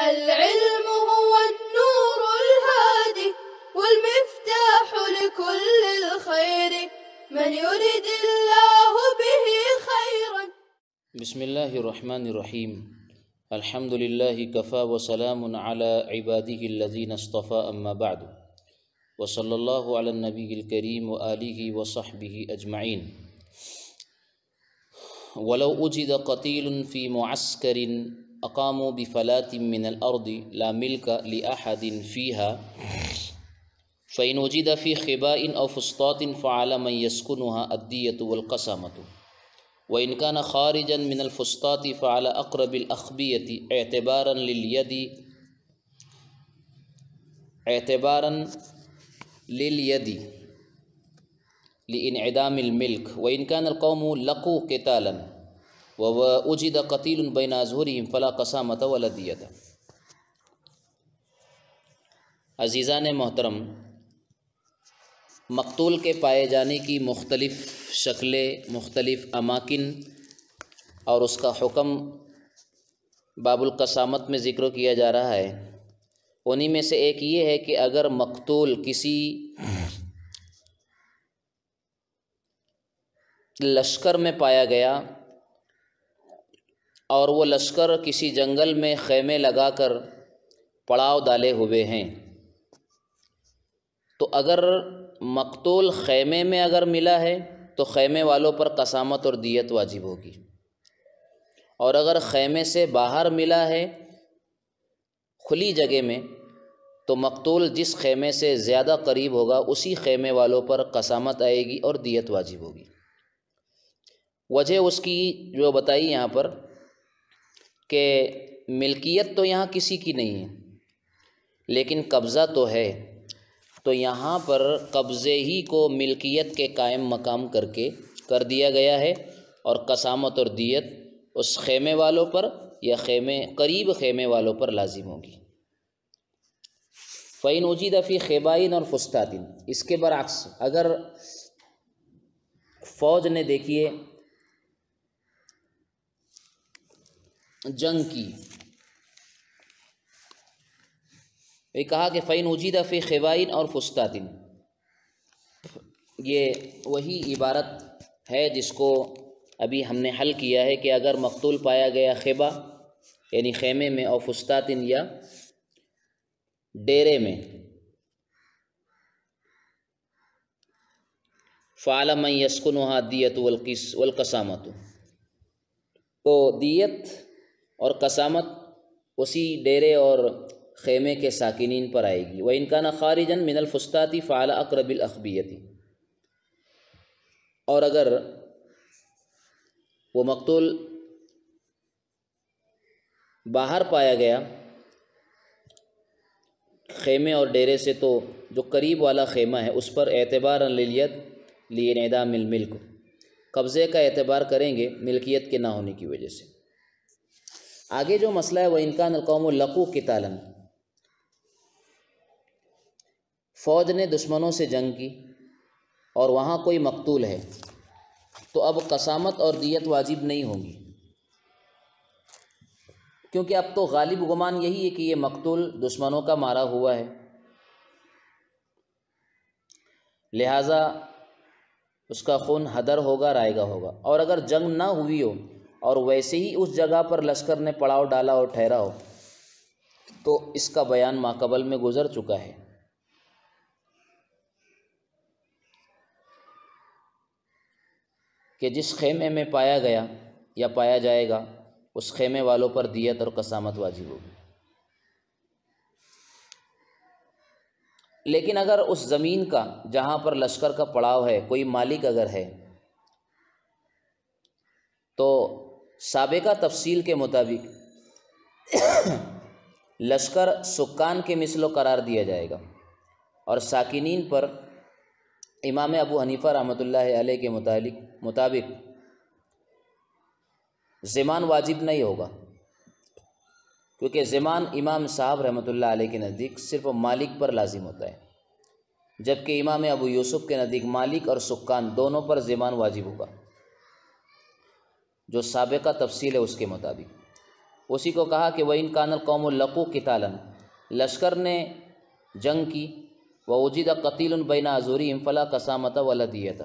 العلم هو النور الهادي والمفتاح لكل الخير من يرد الله به خيرا. بسم اللہ الرحمن الرحیم. الحمد للہ کفا وسلام علی عبادہ الذین اصطفى اما بعد وصلی اللہ علی النبی الکریم وآلہ وصحبہ اجمعین. ولو وجد قتیل فی معسکر اقاموا بفلاة من الارض لا ملک لأحد فیہا فإن وجد فی خباء او فسطاط فعلى من يسكنها الدیة والقسامة وإن كان خارجا من الفسطاط فعلى أقرب الأخبية اعتبارا لليد لانعدام الملك وإن كان القوم لقوا قتالا ووجد قتيل بين أظهرهم فلا قسامة ولا دية. عزیزان محترم، مقتول کے پائے جانے کی مختلف شکلیں، مختلف اماکن اور اس کا حکم باب القسامت میں ذکر کیا جا رہا ہے. انہی میں سے ایک یہ ہے کہ اگر مقتول کسی لشکر میں پایا گیا اور وہ لشکر کسی جنگل میں خیمے لگا کر پڑاؤ ڈالے ہوئے ہیں، تو اگر مقتول خیمے میں اگر ملا ہے تو خیمے والوں پر قسامت اور دیت واجب ہوگی، اور اگر خیمے سے باہر ملا ہے کھلی جگہ میں تو مقتول جس خیمے سے زیادہ قریب ہوگا اسی خیمے والوں پر قسامت آئے گی اور دیت واجب ہوگی. وجہ اس کی جو بتائی یہاں پر کہ ملکیت تو یہاں کسی کی نہیں ہے لیکن قبضہ تو ہے، تو یہاں پر قبضے ہی کو ملکیت کے قائم مقام کر دیا گیا ہے، اور قسامت اور دیت اس خیمے والوں پر یا قریب خیمے والوں پر لازم ہوگی. فَإِنْ وُجِدَ فِي خِبَائٍ اور فُسْطَاطٍ، اس کے برعکس اگر فوج نے دیکھیے جنگ کی، یہ کہا کہ فَإِنْ وُجِدَ فِي خِبَائٍ اور فُسْطَاطٍ، یہ وہی عبارت ہے جس کو ابھی ہم نے حل کیا ہے کہ اگر مقتول پایا گیا خیبہ یعنی خیمے میں، اور فسطاطٍ یا ڈیرے میں، فَعَلَى مَنْ يَسْكُنُهَا الدِّيَةُ وَالْقَسَامَةُ، تو دیت اور قسامت اسی ڈیرے اور خیمے کے ساکنین پر آئے گی. وَإِنْ كَانَ خَارِجًا مِنَ الْفُسْطَاطِ فَعَلَى أَقْرَبِ الْأَخْبِيَةِ، اور اگر وہ مقتول باہر پایا گیا خیمے اور ڈیرے سے تو جو قریب والا خیمہ ہے اس پر اعتباراً للید لانعدام الملک، قبضے کا اعتبار کریں گے ملکیت کے نہ ہونے کی وجہ سے. آگے جو مسئلہ ہے وَإِنْ كَانَ الْقَوْمُ لَقُوا قِتَالًا، فوج نے دشمنوں سے جنگ کی اور وہاں کوئی مقتول ہے تو اب قسامت اور دیت واجب نہیں ہوگی، کیونکہ اب تو غالب گمان یہی ہے کہ یہ مقتول دشمنوں کا مارا ہوا ہے، لہٰذا اس کا خون ہدر ہوگا، رائگا ہوگا. اور اگر جنگ نہ ہوئی ہو اور ویسے ہی اس جگہ پر لشکر نے پڑاؤ ڈالا اور ٹھہرا ہو تو اس کا بیان ماقبل میں گزر چکا ہے. کہ جس خیمے میں پایا گیا یا پایا جائے گا اس خیمے والوں پر دیت اور قسامت واجب ہوگی. لیکن اگر اس زمین کا جہاں پر لشکر کا پڑاؤ ہے کوئی مالک اگر ہے تو سابقہ تفصیل کے مطابق لشکر سکان کے مثل و قرار دیا جائے گا، اور ساکنین پر امام ابو حنیفہ رحمۃ اللہ علیہ کے مطابق ضمان واجب نہیں ہوگا، کیونکہ ضمان امام صاحب رحمۃ اللہ علیہ کے نزدیک صرف مالک پر لازم ہوتا ہے، جبکہ امام ابو یوسف کے نزدیک مالک اور سکان دونوں پر ضمان واجب ہوگا، جو سابقہ تفصیل ہے اس کے مطابق. اسی کو کہا کہ وَإِن كَانَ الْقَوْمُ لَقُوا قِتَالًا، لشکر نے جنگ کی، وَوُجِدَ قَتِيلٌ بَيْنَ أَظْهُرِهِمْ فَلَا قَسَامَةَ وَلَا دِيَةَ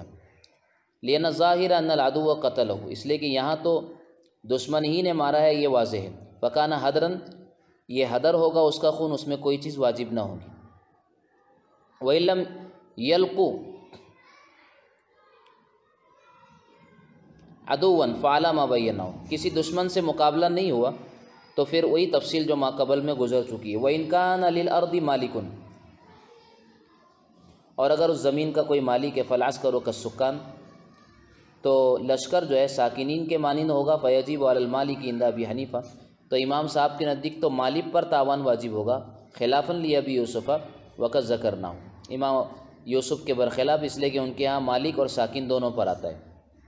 لِأَنَّ الظَّاهِرَ أَنَّ الْعَدُوَّ قَتَلَهُ، اس لیے کہ یہاں تو دشمن ہی نے مارا ہے، یہ واضح ہے۔ فَكَانَ حَدْرًا، یہ حدر ہوگا، اس کا خون، اس میں کوئی چیز واجب نہ ہوگی۔ وَإِن لَمْ يَلْقُوا عَدُوًّا فَعَلَىٰ مَا بَيَّنَاهُ، کسی دشمن سے مقابلہ نہیں ہوا تو پھر وہی تفصیل جو ماقبل میں گزر چکی ہے۔ وَإِن كَانَ لِلْأَرْضِ مَالِكٌ، اور اگر اس زمین کا کوئی مالک ہے، فَالْعَسْكَرُ كَالسُّكَّانِ، تو لشکر جو ہے ساکنین کے مانند ہوگا۔ فَيَجِبُ عَلَى الْمَالِكِ عِنْدَ أَبِي حَنِيفَةَ، تو امام صاحب کے نزدیک تو مالک پر تاوان واجب ہوگا، خلافاً لِأَبِي يُوسُفَ وَقَدْ ذَكَرْنَاهُ، امام یوسف کے برخلاف، اس لیے کہ ان کے ہاں مالک اور ساکن دونوں پر آتا ہے،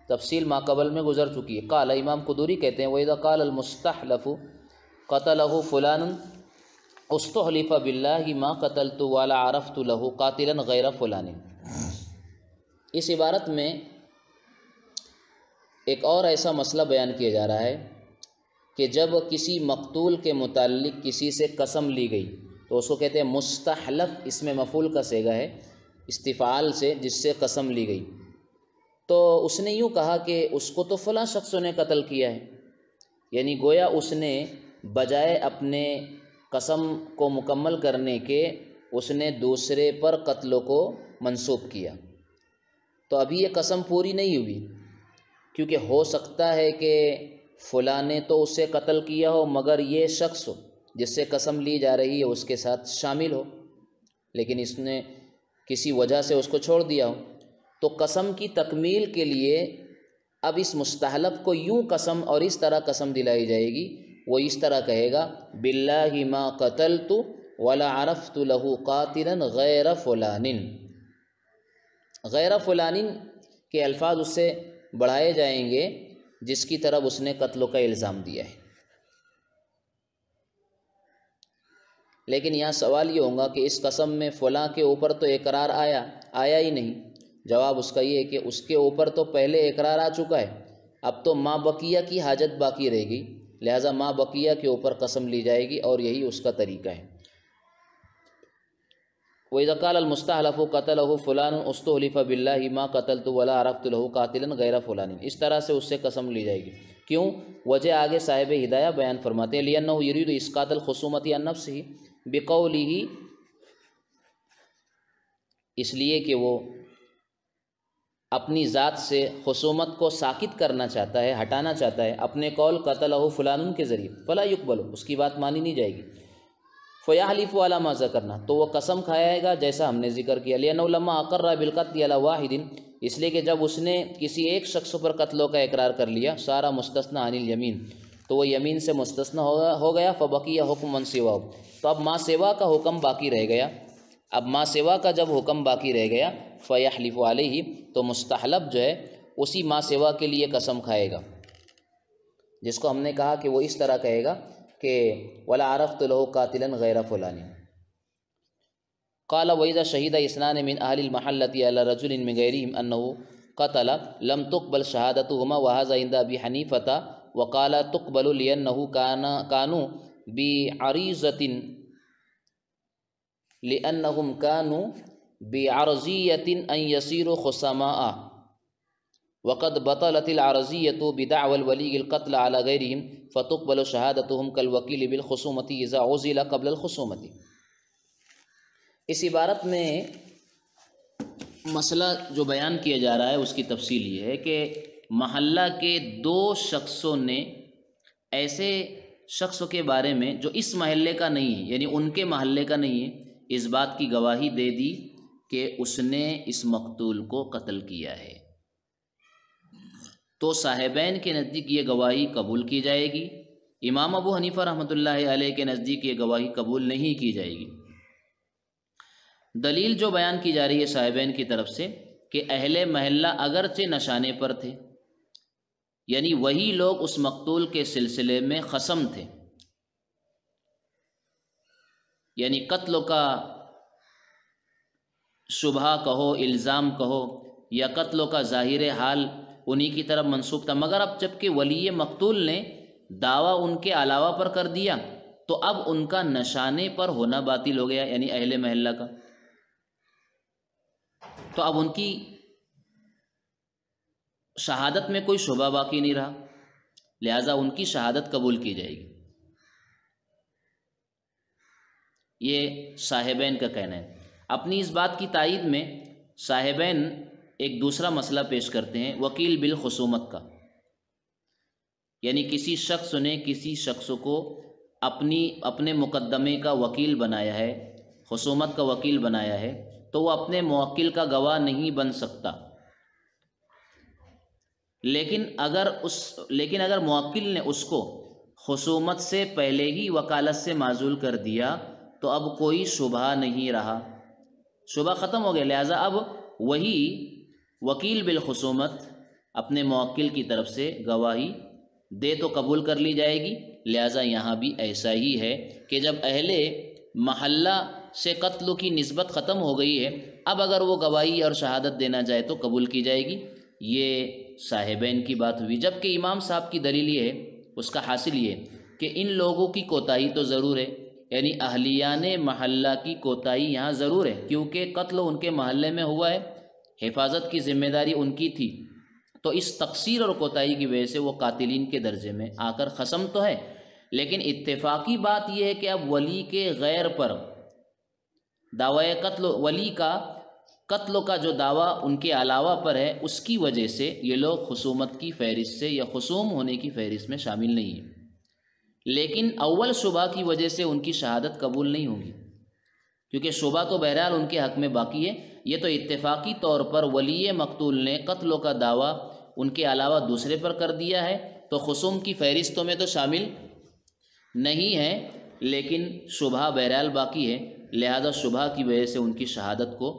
تفصیل ماقبل میں گزر چکی ہے۔ قال، امام قدوری کہتے ہیں وَإِذَا قَالَ الْمُسْتَحْلَفُ قَتَلَهُ فُلَانٌ اُسْتُحْلِفَ بِاللَّهِ مَا قَتَلْتُ وَلَا عَرَفْتُ لَهُ قَاتِلًا غَيْرَ فُلَانٍ، اس عبارت میں ایک اور ایسا مسئلہ بیان کیا جا رہا ہے کہ جب کسی مقتول کے متعلق کسی سے قسم لی گئی تو اس کو کہتے ہیں مستحلف، اس میں مفعول کا صیغہ ہے استفعال سے، جس سے قسم لی گئی، تو اس نے یوں کہا کہ اس کو تو فلاں شخص نے قتل کیا ہے، یعنی گویا اس نے بجائے اپنے قسم کو مکمل کرنے کے اس نے دوسرے پر قتل کو منسوب کیا، تو ابھی یہ قسم پوری نہیں ہوئی، کیونکہ ہو سکتا ہے کہ فلاں نے تو اس سے قتل کیا ہو مگر یہ شخص جس سے قسم لی جا رہی ہے اس کے ساتھ شامل ہو، لیکن اس نے کسی وجہ سے اس کو چھوڑ دیا ہو، تو قسم کی تکمیل کے لیے اب اس مستحلف کو یوں قسم اور اس طرح قسم دلائی جائے گی، وہ اس طرح کہے گا باللہ ما قتلت ولا عرفت له قاتلا غیر فلان، غیر فلان کے الفاظ اس سے بڑھائے جائیں گے جس کی طرف اس نے قتل کا الزام دیا ہے۔ لیکن یہاں سوال یہ ہوگا کہ اس قسم میں فلاں کے اوپر تو اقرار آیا ہی نہیں، جواب اس کا یہ ہے کہ اس کے اوپر تو پہلے اقرار آ چکا ہے، اب تو ما بقیہ کی حاجت باقی رہے گی، لہٰذا ما بقیہ کے اوپر قسم لی جائے گی، اور یہی اس کا طریقہ ہے۔ وَإِذَا قَالَ الْمُسْتَحْلَفُ قَتَلَهُ فُلَانٌ اُسْتُحْلِفَ بِاللَّهِ مَا قَتَلْتُ وَلَا عَرَفْتُ لَهُ قَاتِلًا غَيْرَ فُلَانٍ، اس طرح سے اس سے قسم لی جائے گی۔ کیوں؟ وجہ آگے صاحب ہدایہ بیان فرماتے ہیں لِأَنَّهُ يُرِيدُ إِسْقَاطَ الْخُصُومَةِ عَنْ نَفْسِهِ بِقَوْلِهِ، اس لیے کہ وہ اپنی ذات سے خصومت کو ساکت کرنا چاہتا ہے، ہٹانا چاہتا ہے اپنے قول قَتَلَهُ فُلَانٌ کے ذریعے، فَلَا يُقْبَلُ، اس کی بات مانی نہیں جائے گی۔ فَيَحْلِفُ عَلَى مَا ذَكَرْنَا، تو وہ قسم کھائے گا جیسا ہم نے ذکر کیا، لِأَنَّهُ لَمَّا أَقَرَّ بِالْقَتْلِ عَلَى وَاحِدٍ، اس لیے کہ جب اس نے کسی ایک شخص پر قتلوں کا اقرار کر لیا، سارا مستثنیٰ عن الیمین، تو وہ یمین سے مستثنیٰ ہو گیا، فَبَقِيَ حُكْمُ مَن سِوَاهُ، تو اب ما سوا کا حکم باقی رہ گیا، اب ما سوا کا جب حکم باقی رہ گیا فَيَحْلِفُ عَلَيْهِ، تو مستحلف جو ہے اسی ما سوا کے لیے قسم کھائے گا، جس کو ہم نے کہا کہ وہ اس طرح کہے گا کہ وَلَا عَرَفْتُ لَهُ قَاتِلًا غَيْرَ فُلَانٍ۔ قال وَإِذَا شَهِدَ اثْنَانِ مِنْ أَهْلِ الْمَحَلَّةِ عَلَى رَجُلٍ مِنْ غَيْرِهِمْ أَنَّهُ قَتَلَ لَمْ تُقْبَلْ شَهَادَتُهُمَا وَهَذَا عِنْدَ أَبِي حَنِيفَةَ وَقَالَ تُقْبَلُ لِأَنَّهُ كَانُوا بِعَرِيضَةٍ لِأَنَّهُمْ كَانُوا بِعَرْضِيَّةٍ أَنْ يَصِيرُوا خُصَمَاءَ وَقَدْ بَطَلَتِ الْعَرْضِيَّةُ بِدَعْوَى الْوَلِيِّ الْقَتْلَ عَلَى غَيْرِهِمْ فَتُقْبَلُ شَهَادَتُهُمْ كَالْوَكِيلِ بِالْخُصُومَةِ إِذَا عُزِلَ قَبْلَ الْخُصُومَةِ۔ اس عبارت میں مسئلہ جو بیان کیا جا رہا ہے اس کی تفصیل یہ ہے کہ محلہ کے دو شخصوں نے ایسے شخص کے بارے میں جو اس محلے کا نہیں ہے، یعنی ان کے محلے کا نہیں ہے، اس بات کی گواہی دے دی کہ اس نے اس مقتول کو قتل کیا ہے، تو صاحبین کے نزدیک یہ گواہی قبول کی جائے گی، امام ابو حنیفہ رحمۃ اللہ علیہ کے نزدیک یہ گواہی قبول نہیں کی جائے گی۔ دلیل جو بیان کی جا رہی ہے صاحبین کی طرف سے کہ اہل محلہ اگرچہ نشانے پر تھے، یعنی وہی لوگ اس مقتول کے سلسلے میں خصم تھے، یعنی قتل کا شبہ کہو، الزام کہو، یا قتل کا ظاہر حال انہی کی طرف منسوب تھا، مگر اب جب کہ ولی مقتول نے دعویٰ ان کے علاوہ پر کر دیا تو اب ان کا نشانے پر ہونا باطل ہو گیا، یعنی اہل محلہ کا، تو اب ان کی شہادت میں کوئی شبہ باقی نہیں رہا، لہٰذا ان کی شہادت قبول کی جائے گی۔ یہ صاحبین کا کہنا ہے۔ اپنی اس بات کی تائید میں صاحبین ایک دوسرا مسئلہ پیش کرتے ہیں وکیل بالخصومت کا، یعنی کسی شخص نے کسی شخص کو اپنے مقدمے کا وکیل بنایا ہے، خصومت کا وکیل بنایا ہے، تو وہ اپنے موکل کا گواہ نہیں بن سکتا، لیکن اگر موکل نے اس کو خصومت سے پہلے ہی وکالت سے معزول کر دیا تو اب کوئی شبہ نہیں رہا، شبہ ختم ہو گیا، لہٰذا اب وہی وکیل بالخصومت اپنے موکل کی طرف سے گواہی دے تو قبول کر لی جائے گی۔ لہٰذا یہاں بھی ایسا ہی ہے کہ جب اہل محلہ سے قتل کی نسبت ختم ہو گئی ہے، اب اگر وہ گواہی اور شہادت دینا چاہے تو قبول کی جائے گی۔ یہ صاحبین کی بات ہوئی۔ جبکہ امام صاحب کی دلیل یہ ہے، اس کا حاصل یہ ہے کہ ان لوگوں کی کوتاہی تو ضرور ہے، یعنی اہلیان محلہ کی کوتاہی یہاں ضرور ہے، کیونکہ قتل ان کے محلے میں ہوا ہے، حفاظت کی ذمہ داری ان کی تھی، تو اس تقصیر اور کوتاہی کی وجہ سے وہ قاتلین کے درجے میں آ کر خصم تو ہے۔ لیکن اتفاقی بات یہ ہے کہ اب ولی کے غیر پر دعوی قتل، ولی کا قتل کا جو دعویٰ ان کے علاوہ پر ہے، اس کی وجہ سے یہ لوگ خصومت کی فہرست سے یا خصوم ہونے کی فہرست میں شامل نہیں ہیں، لیکن اول شبہ کی وجہ سے ان کی شہادت قبول نہیں ہوگی، کیونکہ شبہ تو بہرحال ان کے حق میں باقی ہے۔ یہ تو اتفاقی طور پر ولی مقتول نے قتل کا دعویٰ ان کے علاوہ دوسرے پر کر دیا ہے، تو خصوم کی فہرستوں میں تو شامل نہیں ہے، لیکن شبہ بہرحال باقی ہے، لہذا شبہ کی وجہ سے ان کی شہادت کو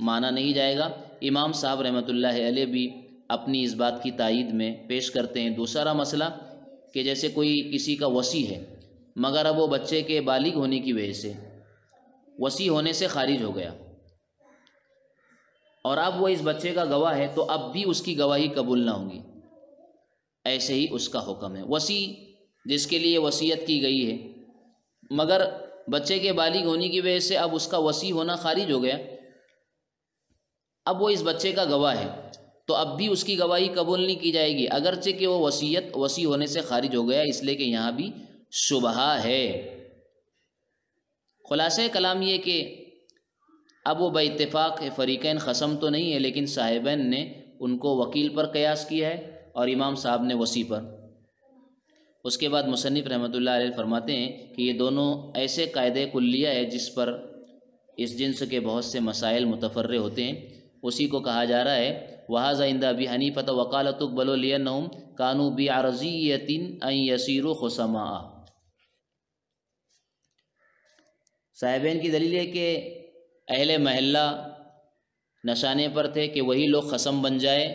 مانا نہیں جائے گا۔ امام صاحب رحمۃ اللہ علیہ بھی اپنی اس بات کی تائید میں پیش کرتے ہیں دوسرا مسئلہ کہ جیسے کوئی کسی کا وصی ہے، مگر اب وہ بچے کے بالغ ہونے کی وجہ سے وصی ہونے سے خارج ہو گیا، اور اب وہ اس بچے کا گواہ ہے، تو اب بھی اس کی گواہی قبول نہ ہوگی۔ ایسے ہی اس کا حکم ہے، وصی جس کے لیے وصیت کی گئی ہے مگر بچے کے بالغ ہونے کی وجہ سے اب اس کا وصی ہونا خارج ہو گیا، اب وہ اس بچے کا گواہ ہے، تو اب بھی اس کی گواہی قبول نہیں کی جائے گی، اگرچہ کہ وہ وصی ہونے سے خارج ہو گیا، اس لیے کہ یہاں بھی شبہ ہے۔ خلاصہ کلام یہ کہ اب وہ باتفاق فریقین خصم تو نہیں ہے، لیکن صاحبین نے ان کو وکیل پر قیاس کیا ہے اور امام صاحب نے وصی پر۔ اس کے بعد مصنف رحمۃ اللہ علیہ فرماتے ہیں کہ یہ دونوں ایسے قاعدے کلیہ ہے جس پر اس جنس کے بہت سے مسائل متفرع ہوتے ہیں، اسی کو کہا جا رہا ہے وَهَذَا عِنْدَ أَبِي حَنِيفَةَ وَقَالَ تُقْبَلُ لِأَنَّهُمْ كَانُوا بِعَرْضِيَّةٍ أَنْ يَصِيرُوا خُصَمَاءَ۔ صاحبین کی دلیل ہے کہ اہل محلہ نشانے پر تھے کہ وہی لوگ خصم بن جائے،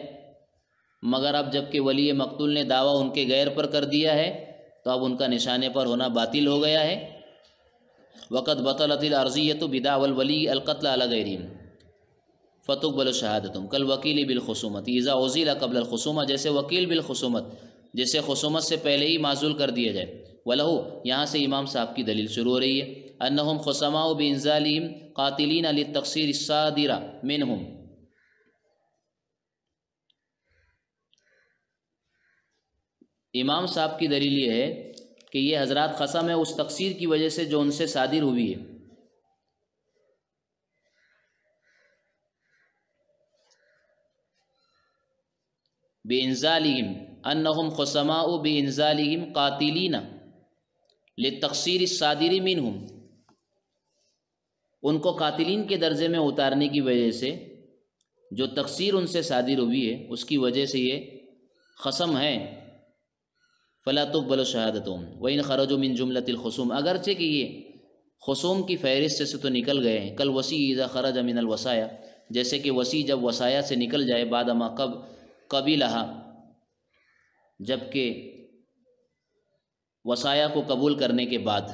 مگر اب جب کہ ولی مقتول نے دعویٰ ان کے غیر پر کر دیا ہے تو اب ان کا نشانے پر ہونا باطل ہو گیا ہے۔ وَقَدْ بَطَلَتِ الْأَرْضِيَّةُ بِدَعْوَى الْوَلِيِّ الْقَتْلَ عَلَى غَيْرِهِمْ فَتُقْبَلُ شَهَادَتُهُمْ كَالْوَكِيلِ بِالْخُصُومَةِ إِذَا عُزِلَ قَبْلَ الْخُصُومَةِ، جیسے وکیل بالخصومت، جسے خصومت سے پہلے ہی معزول کر دیا جائے۔ وَلَهُ، یہاں سے امام صاحب کی دلیل شروع ہو رہی ہے، أَنَّهُمْ خُصَمَاءُ بِإِنزَالِهِمْ قَاتِلِينَ لِلتَّقْصِيرِ الصَّادِرَ مِنْهُمْ۔ امام صاحب کی دلیل یہ ہے کہ یہ حضرات قسم ہے اس تقصیر کی وجہ سے جو ان سے صادر ہوئی ہے۔ بِإِنزَالِهِمْ أَنَّهُمْ خُصَمَاءُ بِإِنزَالِهِمْ قَاتِلِينَ لِلتَّقْصِيرِ الصَّادِرِ مِنْهُمْ، ان کو قاتلین کے درجے میں اتارنے کی وجہ سے جو تقصیر ان سے صادر ہوئی ہے اس کی وجہ سے یہ خصم ہے۔ فَلَا تُقْبَلُ شَهَادَتُهُمْ وَإِنْ خَرَجُوا مِنْ جُمْلَةِ الْخُصُومِ، اگرچہ کہ یہ خصوم کی فہرست سے تو نکل گئے ہیں، کالوصی اذا خرج من الوصایا، جیسے کہ وصی جب وصایا سے نکل جائے، بعد ما قبلہا، جبکہ وصایا کو قبول کرنے کے بعد،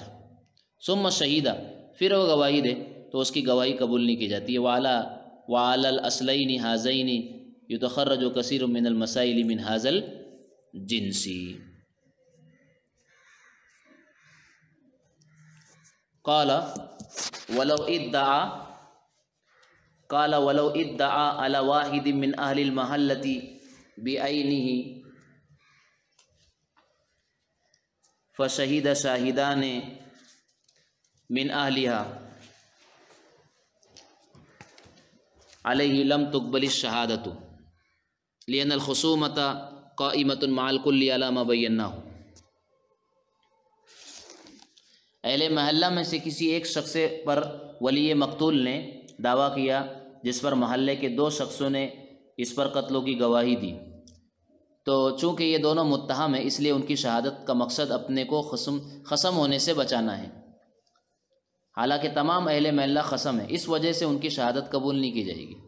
ثم شہیدہ، پھر وہ گواہی دے تو اس کی گواہی قبول نہیں کی جاتی ہے۔ وعلی الاصلین ھذین یتخرج کثیر من المسائل من ھذا الجنس۔ قال ولو ادعا علی واحد من اہل المحلۃ بعینہ فشہد شاہدان من اہلہا علیہ لم تقبل الشہادۃ لأن الخصومۃ قائمۃ مع الکل علی ما بیناہ۔ اہل محلہ میں سے کسی ایک شخص پر ولی مقتول نے دعویٰ کیا جس پر محلے کے 2 شخصوں نے اس پر قتلوں کی گواہی دی، تو چونکہ یہ دونوں متہم ہیں اس لیے ان کی شہادت کا مقصد اپنے کو خصم ہونے سے بچانا ہے، حالانکہ تمام اہل محلہ خصم ہیں، اس وجہ سے ان کی شہادت قبول نہیں کی جائے گی۔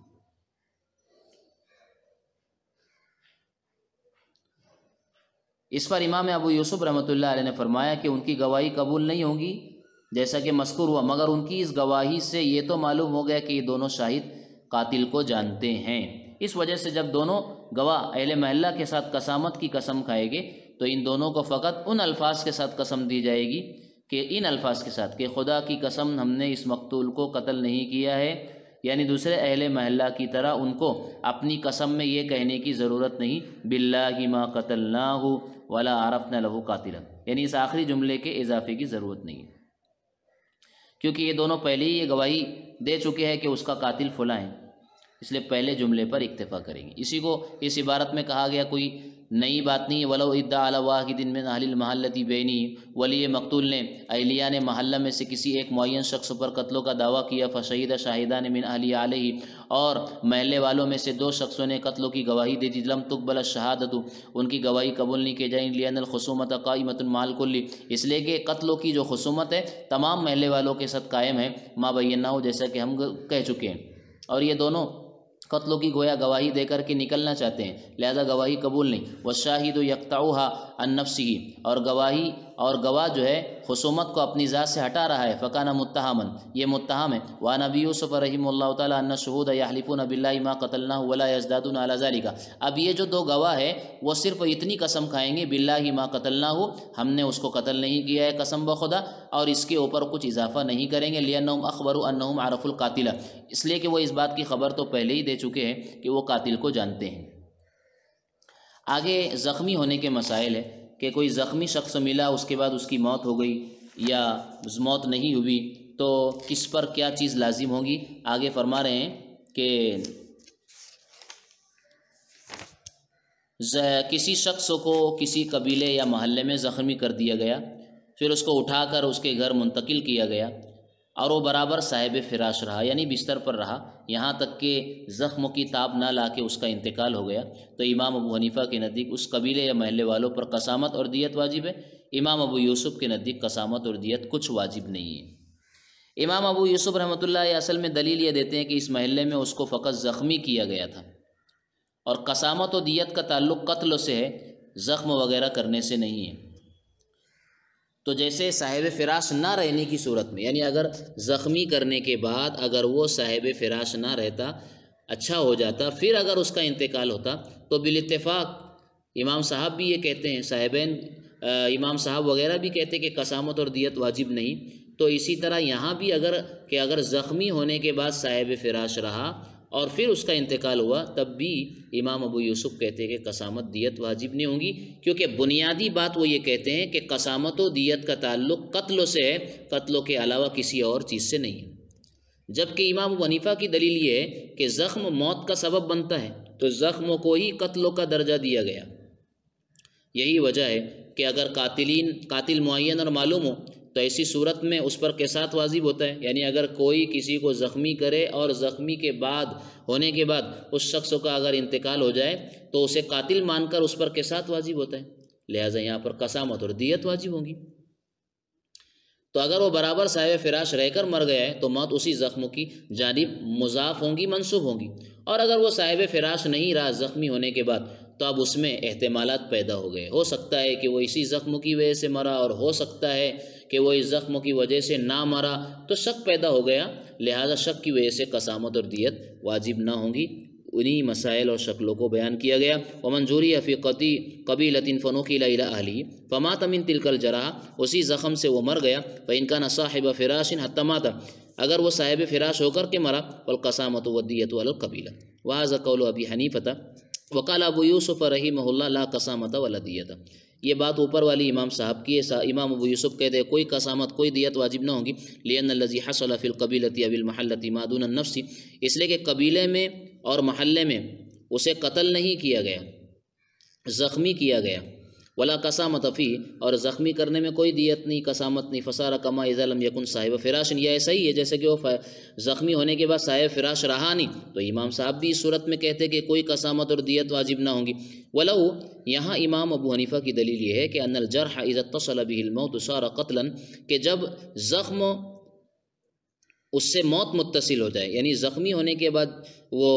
اس پر امام ابو یوسف رحمۃ اللہ علیہ نے فرمایا کہ ان کی گواہی قبول نہیں ہوگی جیسا کہ مذکور ہوا، مگر ان کی اس گواہی سے یہ تو معلوم ہو گیا کہ یہ دونوں شاہد قاتل کو جانتے ہیں۔ اس وجہ سے جب دونوں گواہ اہل محلہ کے ساتھ قسامت کی قسم کھائیں گے تو ان دونوں کو فقط ان الفاظ کے ساتھ قسم دی جائے گی کہ ان الفاظ کے ساتھ کہ خدا کی قسم ہم نے اس مقتول کو قتل نہیں کیا ہے، یعنی دوسرے اہل محلہ کی طرح ان کو اپنی قسم میں یہ کہنے کی ضرورت نہیں باللہ ما قتلناہ ولا عرفنا لہ قاتلا، یعنی اس آخری جملے کے اضافے کی ضرورت نہیں ہے، کیونکہ یہ دونوں پہلے ہی یہ گواہی دے چکے ہیں کہ اس کا قاتل فلاں ہے، اس لیے پہلے جملے پر اکتفا کریں گے۔ اسی کو اس عبارت میں کہا گیا کوئی نئی بات نہیں ہے۔ ولو ادعا علی واحد من اہل المحلۃ بعینہ، ولی مقتول نے اہلیان محلہ میں سے کسی ایک معین شخص پر قتلوں کا دعویٰ کیا، فشہد شاہدان من اہلہ علیہ، اور محلے والوں میں سے 2 شخصوں نے قتلوں کی گواہی دے دی، لم تقبل الشہادۃ، ان کی گواہی قبول نہیں کی جائے، لأن الخصومۃ قائمۃ مع الکل، اس لیے کہ قتلوں کی جو خصومت ہے تمام محلے والوں کے ساتھ قائم ہے، ما بیناہ، جیسا کہ ہم کہہ چکے ہیں، اور یہ دونوں قتلوں کی گویا گواہی دے کر کے نکلنا چاہتے ہیں، لہذا گواہی قبول نہیں۔ والشاہد یقطعها عن نفسہ، اور گواہ جو ہے خصومت کو اپنی ذات سے ہٹا رہا ہے، فکان متہما، یہ متہم ہے۔ وعن ابی یوسف رحمہ اللہ تعالی ان الشہود یحلفون باللہ ما قتلناہ ولا یزدادون علی ذلک، اب یہ جو 2 گواہ ہے وہ صرف اتنی قسم کھائیں گے باللہ ما قتلناہ، ہم نے اس کو قتل نہیں کیا ہے قسم بخدا، اور اس کے اوپر کچھ اضافہ نہیں کریں گے، لأنہم اخبروا انہم عرفوا القاتل، اس لیے کہ وہ اس بات کی خبر تو پہلے ہی دے چکے ہیں کہ وہ قاتل کو جانتے ہیں۔ آگے زخمی ہونے کے مسائل ہے کہ کوئی زخمی شخص ملا، اس کے بعد اس کی موت ہو گئی یا موت نہیں ہوئی تو کس پر کیا چیز لازم ہوگی۔ آگے فرما رہے ہیں کہ کسی شخص کو کسی قبیلے یا محلے میں زخمی کر دیا گیا، پھر اس کو اٹھا کر اس کے گھر منتقل کیا گیا اور وہ برابر صاحب فراش رہا، یعنی بستر پر رہا یہاں تک کہ زخم کی تاب نہ لا کے اس کا انتقال ہو گیا، تو امام ابو حنیفہ کے نزدیک اس قبیلے یا محلے والوں پر قسامت اور دیت واجب ہے۔ امام ابو یوسف کے نزدیک قسامت اور دیت کچھ واجب نہیں ہے۔ امام ابو یوسف رحمۃ اللہ اصل میں دلیل یہ دیتے ہیں کہ اس محلے میں اس کو فقط زخمی کیا گیا تھا، اور قسامت و دیت کا تعلق قتل سے ہے، زخم وغیرہ کرنے سے نہیں ہے۔ تو جیسے صاحب فراش نہ رہنے کی صورت میں، یعنی اگر زخمی کرنے کے بعد اگر وہ صاحب فراش نہ رہتا، اچھا ہو جاتا، پھر اگر اس کا انتقال ہوتا تو بالاتفاق امام صاحب بھی یہ کہتے ہیں، صاحبین امام صاحب وغیرہ بھی کہتے ہیں کہ قسامت اور دیت واجب نہیں، تو اسی طرح یہاں بھی اگر زخمی ہونے کے بعد صاحب فراش رہا اور پھر اس کا انتقال ہوا، تب بھی امام ابو یوسف کہتے ہیں کہ قسامت دیت واجب نہیں ہوں گی، کیونکہ بنیادی بات وہ یہ کہتے ہیں کہ قسامت و دیت کا تعلق قتلوں سے ہے، قتلوں کے علاوہ کسی اور چیز سے نہیں ہے۔ جبکہ امام ابو حنیفہ کی دلیل یہ ہے کہ زخم موت کا سبب بنتا ہے، تو زخموں کو ہی قتلوں کا درجہ دیا گیا۔ یہی وجہ ہے کہ اگر قاتل معین اور معلوم ہو تو ایسی صورت میں اس پر قصاص واجب ہوتا ہے، یعنی اگر کوئی کسی کو زخمی کرے اور زخمی کے بعد ہونے کے بعد اس شخص کا اگر انتقال ہو جائے تو اسے قاتل مان کر اس پر قصاص واجب ہوتا ہے، لہٰذا یہاں پر قسامت اور دیت واجب ہوں گی۔ تو اگر وہ برابر صاحب فراش رہ کر مر گیا ہے تو موت اسی زخم کی جانب مضاف ہوں گی، منسوب ہوں گی، اور اگر وہ صاحب فراش نہیں رہا زخمی ہونے کے بعد تو اب اس میں احتمالات پیدا ہو گئے، ہو سکتا ہے کہ وہ اسی زخم کی وجہ سے مرا اور ہو سکتا ہے کہ وہ اس زخم کی وجہ سے نہ مرا، تو شک پیدا ہو گیا، لہذا شک کی وجہ سے قسامت اور دیت واجب نہ ہوں گی۔ انہی مسائل اور شکلوں کو بیان کیا گیا. ومنظوری فی قبیلۃ فنقل الی اہلہ فمات من تلک الجرح، اسی زخم سے وہ مر گیا. فإن كان صاحب فراش حتى مات، اگر وہ صاحب فراش ہو کر کے مرا. والقسامۃ والدیۃ علی القبیلہ. وہذا قول ابی حنیفہ وقال ابو یوسف رحمہ اللہ لا قسامۃ ولا دیۃ. یہ بات اوپر والی امام صاحب کی ہے. امام ابو یوسف کہتے ہیں کوئی قسامت کوئی دیت واجب نہ ہوگی. لأن الذی حصل فی القبیلۃ او المحلۃ ما دون النفس، اس لیے کہ قبیلے میں اور محلے میں اسے قتل نہیں کیا گیا، زخمی کیا گیا. ولا قسامت فی، اور زخمی کرنے میں کوئی دیت نہیں، قسامت نہیں. فصار کما اذا لم یکن صاحب فراش، یہ ایسا ہی ہے جیسے کہ وہ زخمی ہونے کے بعد صاحب فراش رہا نہیں. تو امام صاحب بھی اس صورت میں کہتے کہ کوئی قسامت اور دیت واجب نہ ہوں گی. ولو، یہاں امام ابو حنیفہ کی دلیل یہ ہے کہ ان الجرح اذا اتصل به الموت صار قتلا، کہ جب زخم اس سے موت متصل ہو جائے، یعنی زخمی ہونے کے بعد وہ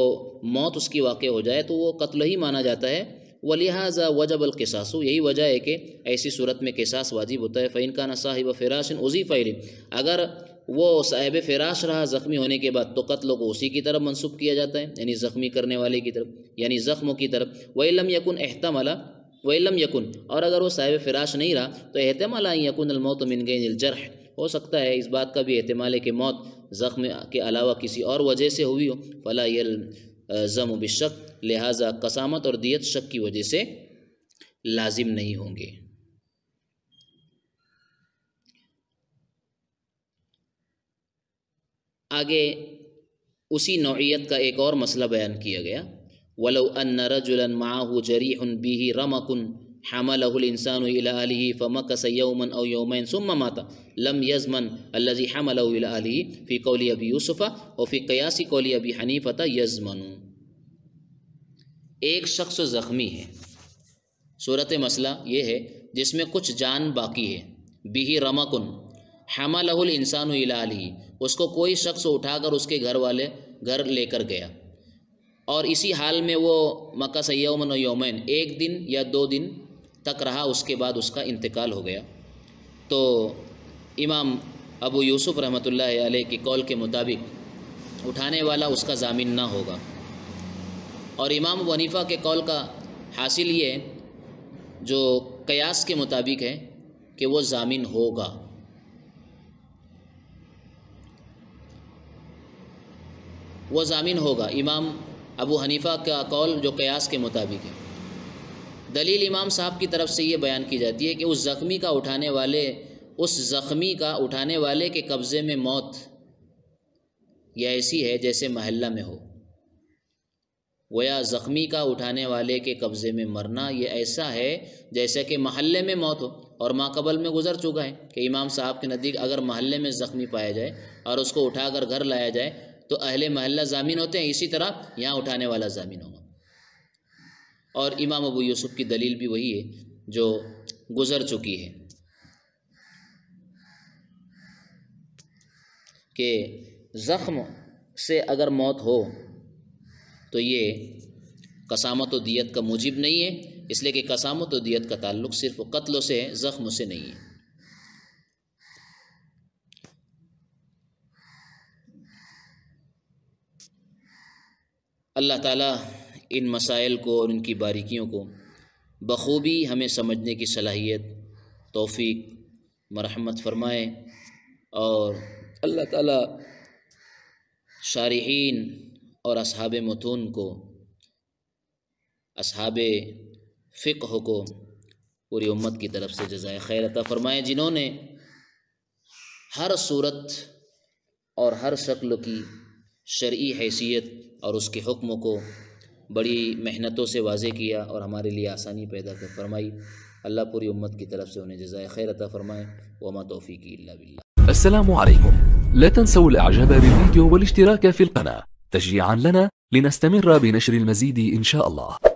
موت اس کی واقع ہو جائے تو وہ قتل ہی مانا جاتا ہے. ولہذا وجب القصاص، یہی وجہ ہے کہ ایسی صورت میں قصاص واجب ہوتا ہے. فإن كان صاحب فراش اضيف إليه، اگر وہ صاحب فراش رہا زخمی ہونے کے بعد تو قتل کو اسی کی طرف منسوب کیا جاتا ہے، یعنی زخمی کرنے والے کی طرف، یعنی زخموں کی طرف. وإن لم يكن احتمل، وإن لم يكن، اور اگر وہ صاحب فراش نہیں رہا تو احتمال ان يكون الموت من غير الجرح، ہو سکتا ہے اس بات کا بھی احتمال ہے کہ موت زخم کے علاوہ کسی اور وجہ سے ہوئی ہو. فلا يلزم بالشک، لہٰذا قسامت اور دیت شک کی وجہ سے لازم نہیں ہوں گے. آگے اسی نوعیت کا ایک اور مسئلہ بیان کیا گیا. ولو ان رجلا معه جریح به رمق حمله الانسان الى اهله فمكث يوما او يومين ثم مات لم يزمن الذي حمله الى اهله في قول ابي يوسف وفي قياس قول ابي حنيفه يزمن. ایک شخص زخمی ہے، صورت مسئلہ یہ ہے جس میں کچھ جان باقی ہے. به رمق حمله الانسان الى اهله، اس کو کوئی شخص اٹھا کر اس کے گھر لے کر گیا، اور اسی حال میں وہ مکث یوما و یومین، ایک دن یا 2 دن تک رہا، اس کے بعد اس کا انتقال ہو گیا. تو امام ابو یوسف رحمۃ اللہ علیہ کے قول کے مطابق اٹھانے والا اس کا ضامن نہ ہوگا، اور امام ابو حنیفہ کے قول کا حاصل یہ ہے جو قیاس کے مطابق ہے کہ وہ ضامن ہوگا. وہ ضامن ہوگا. امام ابو حنیفہ کا قول جو قیاس کے مطابق ہے. دلیل امام صاحب کی طرف سے یہ بیان کی جاتی ہے کہ اس زخمی کا اٹھانے والے کے قبضے میں موت یہ ایسی ہے جیسے محلہ میں ہو، گویا زخمی کا اٹھانے والے کے قبضے میں مرنا یہ ایسا ہے جیسے کہ محلے میں موت ہو. اور ماقبل میں گزر چکا ہے کہ امام صاحب کے نزدیک اگر محلے میں زخمی پایا جائے اور اس کو اٹھا کر گھر لایا جائے تو اہل محلہ ضامن ہوتے ہیں، اسی طرح یہاں اٹھانے والا ضامن ہوگا. اور امام ابو یوسف کی دلیل بھی وہی ہے جو گزر چکی ہے کہ زخم سے اگر موت ہو تو یہ قسامت و دیت کا موجب نہیں ہے، اس لیے کہ قسامت و دیت کا تعلق صرف قتل سے ہے، زخم سے نہیں ہے. اللہ تعالیٰ ان مسائل کو اور ان کی باریکیوں کو بخوبی ہمیں سمجھنے کی صلاحیت توفیق مرحمت فرمائے، اور اللہ تعالیٰ شارحین اور اصحاب متون کو، اصحاب فقہ کو پوری امت کی طرف سے جزائے خیر عطا فرمائے، جنہوں نے ہر صورت اور ہر شکل کی شرعی حیثیت اور اس کے حکم کو بڑی محنتوں سے واضح کیا اور ہمارے لیے آسانی پیدا کر فرمائی. اللہ پوری امت کی طرف سے انہیں جزائے خیر عطا فرمائے. وما توفیقی الا باللہ. السلام عليكم، لا تنسوا الاعجاب بالفيديو والاشتراك في القناة تشجيعا لنا لنستمر بنشر المزيد إن شاء الله.